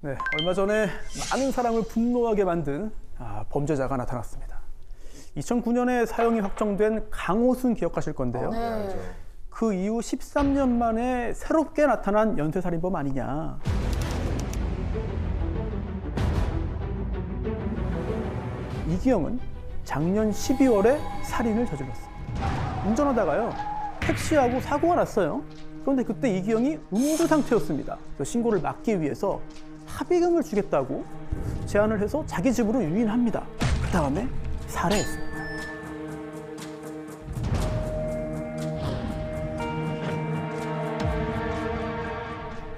네, 얼마 전에 많은 사람을 분노하게 만든 범죄자가 나타났습니다. 2009년에 사형이 확정된 강호순 기억하실 건데요. 네. 그 이후 13년 만에 새롭게 나타난 연쇄살인범 아니냐. 이기영은 작년 12월에 살인을 저질렀습니다. 운전하다가요, 택시하고 사고가 났어요. 그런데 그때 이기영이 음주 상태였습니다. 그 신고를 막기 위해서 합의금을 주겠다고 제안을 해서 자기 집으로 유인합니다. 그 다음에 살해했습니다.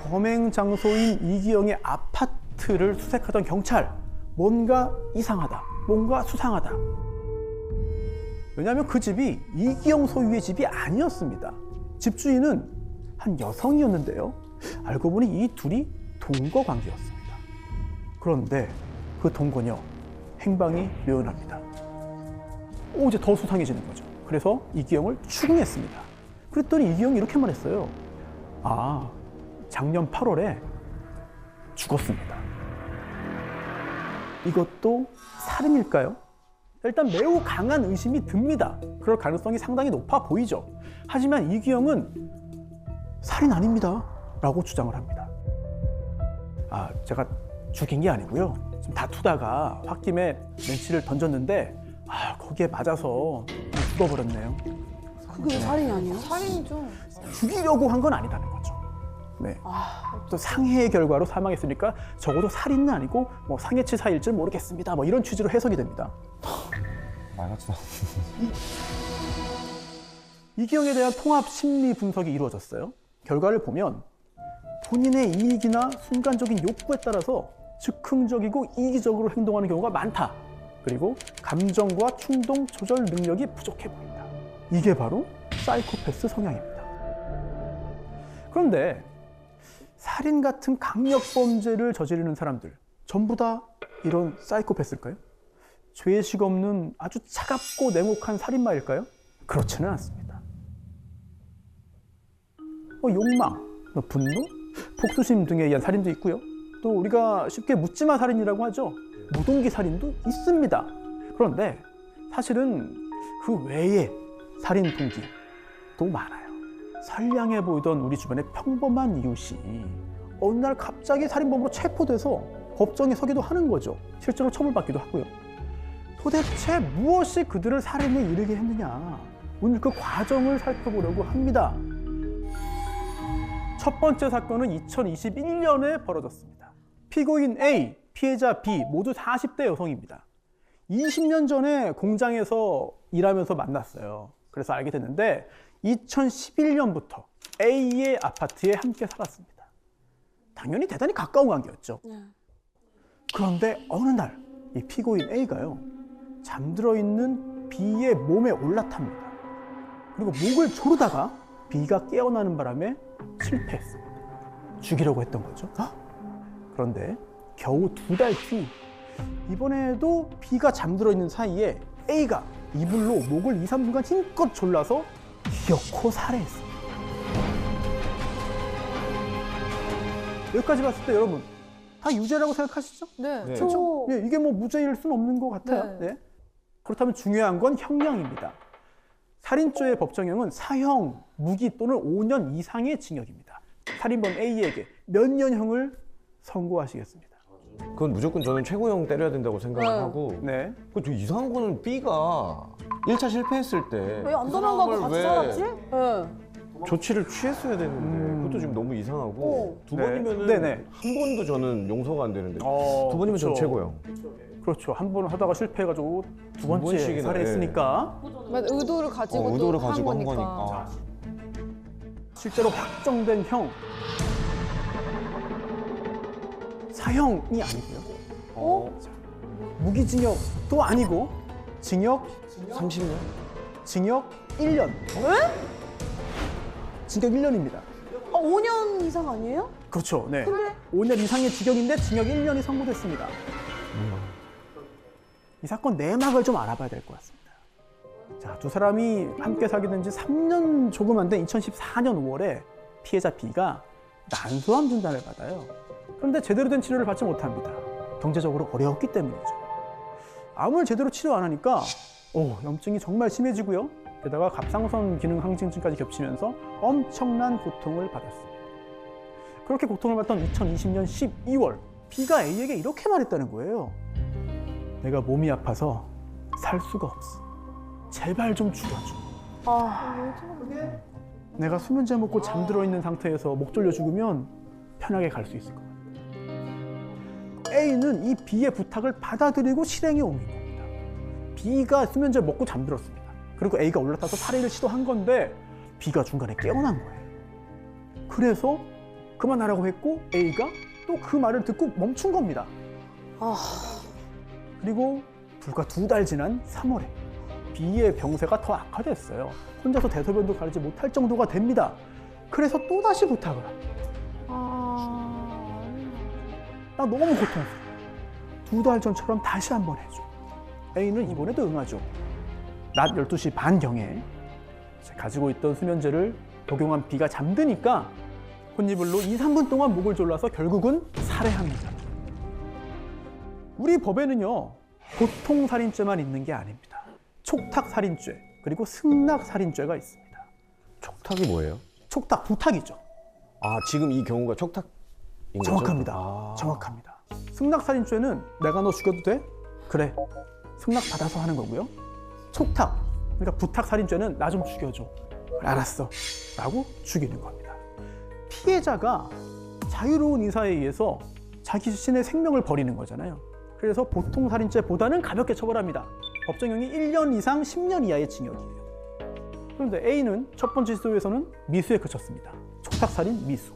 범행 장소인 이기영의 아파트를 수색하던 경찰, 뭔가 이상하다, 뭔가 수상하다. 왜냐하면 그 집이 이기영 소유의 집이 아니었습니다. 집주인은 한 여성이었는데요. 알고 보니 이 둘이 동거 관계였습니다. 그런데 그 동거녀 행방이 묘연합니다. 이제 더 수상해지는 거죠. 그래서 이기영을 추궁했습니다. 그랬더니 이기영이 이렇게 말했어요. 작년 8월에 죽었습니다. 이것도 살인일까요? 일단 매우 강한 의심이 듭니다. 그럴 가능성이 상당히 높아 보이죠. 하지만 이기영은 살인 아닙니다 라고 주장을 합니다. 제가 죽인 게 아니고요. 좀 다투다가 홧김에 렌치를 던졌는데 거기에 맞아서 죽어버렸네요. 그게 살인이 아니에요? 살인이죠. 죽이려고 한 건 아니라는 거죠. 네. 또 상해의 결과로 사망했으니까 적어도 살인은 아니고 상해치 사일줄 모르겠습니다. 이런 취지로 해석이 됩니다. 말 같지도 않아. 이기영에 대한 통합 심리 분석이 이루어졌어요. 결과를 보면 본인의 이익이나 순간적인 욕구에 따라서 즉흥적이고 이기적으로 행동하는 경우가 많다. 그리고 감정과 충동 조절 능력이 부족해 보인다. 이게 바로 사이코패스 성향입니다. 그런데 살인 같은 강력 범죄를 저지르는 사람들 전부 다 이런 사이코패스일까요? 죄의식 없는 아주 차갑고 냉혹한 살인마일까요? 그렇지는 않습니다. 욕망, 분노, 복수심 등에 의한 살인도 있고요. 또 우리가 쉽게 묻지마 살인이라고 하죠. 무동기 살인도 있습니다. 그런데 사실은 그 외에 살인 동기도 많아요. 선량해 보이던 우리 주변의 평범한 이웃이 어느 날 갑자기 살인범으로 체포돼서 법정에 서기도 하는 거죠. 실제로 처벌받기도 하고요. 도대체 무엇이 그들을 살인에 이르게 했느냐? 오늘 그 과정을 살펴보려고 합니다. 첫 번째 사건은 2021년에 벌어졌습니다. 피고인 A, 피해자 B 모두 40대 여성입니다. 20년 전에 공장에서 일하면서 만났어요. 그래서 알게 됐는데 2011년부터 A의 아파트에 함께 살았습니다. 당연히 대단히 가까운 관계였죠. 그런데 어느 날 이 피고인 A가요, 잠들어 있는 B의 몸에 올라탑니다. 그리고 목을 조르다가 B가 깨어나는 바람에 실패했습니다. 죽이려고 했던 거죠. 그런데 겨우 2달 뒤, 이번에도 B가 잠들어 있는 사이에 A가 이불로 목을 2, 3분간 힘껏 졸라서 기어코 살해했습니다. 여기까지 봤을 때 여러분 다 유죄라고 생각하시죠? 네. 그렇죠? 예, 이게 무죄일 수는 없는 것 같아요. 네. 네. 그렇다면 중요한 건 형량입니다. 살인죄의 법정형은 사형, 무기 또는 5년 이상의 징역입니다. 살인범 A에게 몇 년형을 선고하시겠습니다? 그건 무조건 저는 최고형 때려야 된다고 생각을 네. 하고. 네. 좀 이상한 거는 B가 1차 실패했을 때 왜 안 그 도망가고 사람을 같이 왜 살았지? 네. 조치를 취했어야 되는데 그것도 지금 너무 이상하고 두 네. 번이면은 네네. 한 번도 저는 용서가 안 되는데 두 번이면 그렇죠. 저는 최고형. 그렇죠. 한 번 하다가 실패해가지고 두 번째 번씩이나, 살해했으니까 의도를 가지고 의도를 또 가지고 한 한 거니까. 거니까. 실제로 확정된 형 사형이 아니고요. 무기징역도 아니고 징역 30년? 징역 1년. 징역 1년입니다. 5년 이상 아니에요? 그렇죠. 네. 근데 5년 이상의 징역인데 징역 1년이 선고됐습니다. 이 사건 내막을 좀 알아봐야 될 것 같습니다. 자, 두 사람이 함께 사귀던 지 3년 조금 안 된 2014년 5월에 피해자 B가 난소암 진단을 받아요. 그런데 제대로 된 치료를 받지 못합니다. 경제적으로 어려웠기 때문이죠. 암을 제대로 치료 안 하니까 염증이 정말 심해지고요. 게다가 갑상선 기능 항진증까지 겹치면서 엄청난 고통을 받았습니다. 그렇게 고통을 받던 2020년 12월 B가 A에게 이렇게 말했다는 거예요. 내가 몸이 아파서 살 수가 없어. 제발 좀 죽여줘. 내가 수면제 먹고 잠들어 있는 상태에서 목 졸려 죽으면 편하게 갈 수 있을 것 같아. A는 이 B의 부탁을 받아들이고 실행에 옮긴 겁니다. B가 수면제 먹고 잠들었습니다. 그리고 A가 올라타서 살해를 시도한 건데 B가 중간에 깨어난 거예요. 그래서 그만하라고 했고 A가 또 그 말을 듣고 멈춘 겁니다. 그리고 불과 2달 지난 3월에 B의 병세가 더 악화됐어요. 혼자서 대소변도 가리지 못할 정도가 됩니다. 그래서 또다시 부탁을 합니다. 나 너무 고통스러워. 2달 전처럼 다시 한번 해줘. A는 이번에도 응하죠. 낮 12시 반경에 가지고 있던 수면제를 복용한 B가 잠드니까 혼이불로 2, 3분 동안 목을 졸라서 결국은 살해합니다. 우리 법에는요, 보통살인죄만 있는 게 아닙니다. 촉탁살인죄, 그리고 승낙살인죄가 있습니다. 촉탁이 뭐예요? 촉탁, 부탁이죠. 아, 지금 이 경우가 촉탁인 거죠? 정확합니다. 아. 정확합니다. 승낙살인죄는 내가 너 죽여도 돼? 그래. 승낙 받아서 하는 거고요. 촉탁, 그러니까 부탁살인죄는 나 좀 죽여줘. 그래, 알았어. 라고 죽이는 겁니다. 피해자가 자유로운 의사에 의해서 자기 자신의 생명을 버리는 거잖아요. 그래서 보통살인죄보다는 가볍게 처벌합니다. 법정형이 1년 이상 10년 이하의 징역이에요. 그런데 A는 첫 번째 시도에서는 미수에 그쳤습니다. 촉탁살인 미수.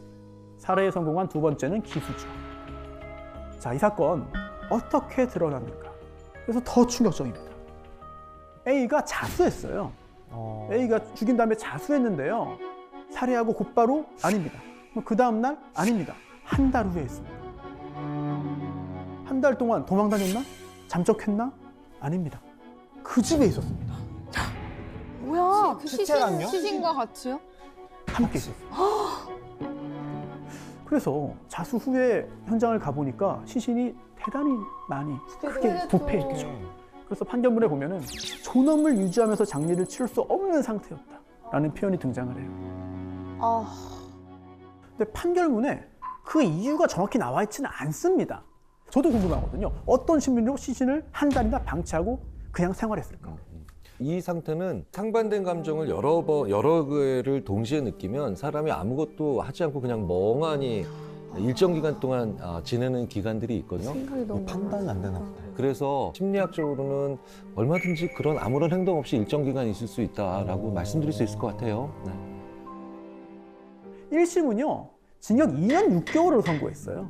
살해에 성공한 두 번째는 기수죠. 자, 이 사건 어떻게 드러났는가? 그래서 더 충격적입니다. A가 자수했어요. A가 죽인 다음에 자수했는데요. 살해하고 곧바로 아닙니다. 그 다음날 아닙니다. 한 달 후에 했습니다. 한 달 동안 도망 다녔나? 잠적했나? 아닙니다. 그 집에 있었습니다. 뭐야? 그 실제랑요? 시신과 같이요? 함께 있었어요. 그래서 자수 후에 현장을 가보니까 시신이 대단히 많이 크게 부패했죠. 그래서 판결문에 보면은 존엄을 유지하면서 장례를 치를 수 없는 상태였다라는 표현이 등장을 해요. 근데 판결문에 그 이유가 정확히 나와 있지는 않습니다. 저도 궁금하거든요. 어떤 심리로 시신을 한 달이나 방치하고 그냥 생활했을까? 이 상태는 상반된 감정을 여러 개를 동시에 느끼면 사람이 아무것도 하지 않고 그냥 멍하니 일정 기간 동안 지내는 기간들이 있거든요. 생각이 너무 판단이 안 되나 보다. 그래서 심리학적으로는 얼마든지 그런 아무런 행동 없이 일정 기간 있을 수 있다라고 말씀드릴 수 있을 것 같아요. 네. 1심은요, 징역 2년 6개월을 선고했어요.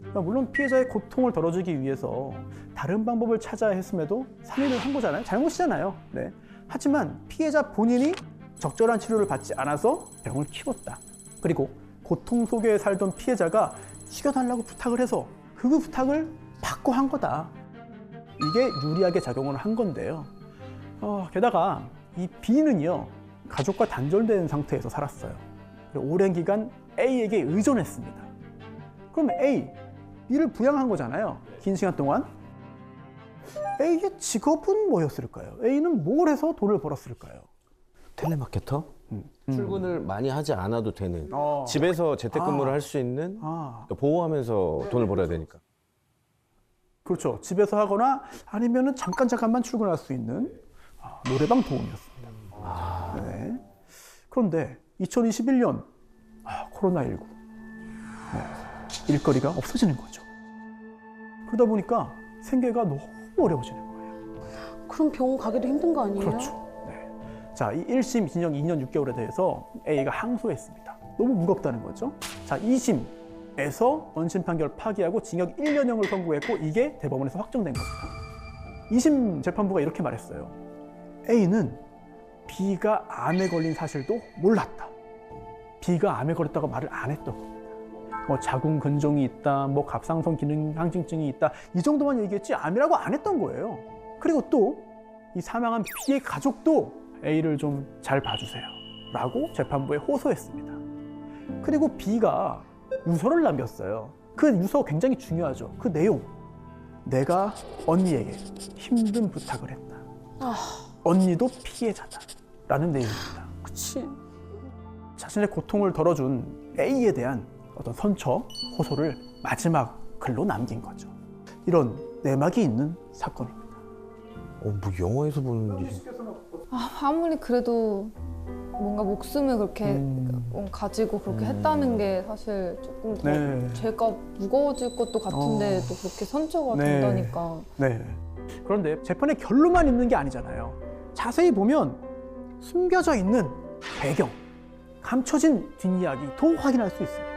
그러니까 물론 피해자의 고통을 덜어주기 위해서 다른 방법을 찾아야 했음에도 상의를 한 거잖아요. 잘못이잖아요. 네. 하지만 피해자 본인이 적절한 치료를 받지 않아서 병을 키웠다. 그리고 고통 속에 살던 피해자가 죽여달라고 부탁을 해서 그 부탁을 받고 한 거다. 이게 유리하게 작용을 한 건데요. 게다가 이 B는요, 가족과 단절된 상태에서 살았어요. 그리고 오랜 기간 A에게 의존했습니다. 그럼 B를 부양한 거잖아요. 긴 시간 동안. A의 직업은 뭐였을까요? A는 뭘 해서 돈을 벌었을까요? 텔레마케터? 출근을 많이 하지 않아도 되는. 어. 집에서 재택근무를 할 수 있는. 보호하면서 돈을 벌어야 되니까. 그렇죠. 집에서 하거나 아니면은 잠깐만 출근할 수 있는 노래방 도우미였습니다. 네. 그런데 2021년 코로나19 일거리가 없어지는 거죠. 그러다 보니까 생계가 너무 어려워지는 거예요. 그럼 병원 가기도 힘든 거 아니에요? 그렇죠. 네. 자, 이 1심 징역 2년 6개월에 대해서 A가 항소했습니다. 너무 무겁다는 거죠. 자, 2심에서 원심 판결 파기하고 징역 1년형을 선고했고 이게 대법원에서 확정된 겁니다. 2심 재판부가 이렇게 말했어요. A는 B가 암에 걸린 사실도 몰랐다. B가 암에 걸렸다고 말을 안 했던 겁니다. 뭐 자궁 근종이 있다, 뭐 갑상선 기능 항진증이 있다, 이 정도만 얘기했지 암이라고 안 했던 거예요. 그리고 또 이 사망한 B의 가족도 A를 좀 잘 봐주세요 라고 재판부에 호소했습니다. 그리고 B가 유서를 남겼어요. 그 유서 굉장히 중요하죠. 그 내용. 내가 언니에게 힘든 부탁을 했다. 언니도 피해자다. 라는 내용입니다. 그치. 자신의 고통을 덜어준 A에 대한 어떤 선처, 호소를 마지막 글로 남긴 거죠. 이런 내막이 있는 사건입니다. 뭐 영화에서 보는 일이. 아무리 그래도 뭔가 목숨을 그렇게 가지고 그렇게 했다는 게 사실 조금 더 네. 죄가 무거워질 것도 같은데 또 그렇게 선처가 네. 된다니까. 네. 그런데 재판의 결론만 있는 게 아니잖아요. 자세히 보면 숨겨져 있는 배경, 감춰진 뒷이야기도 확인할 수 있습니다.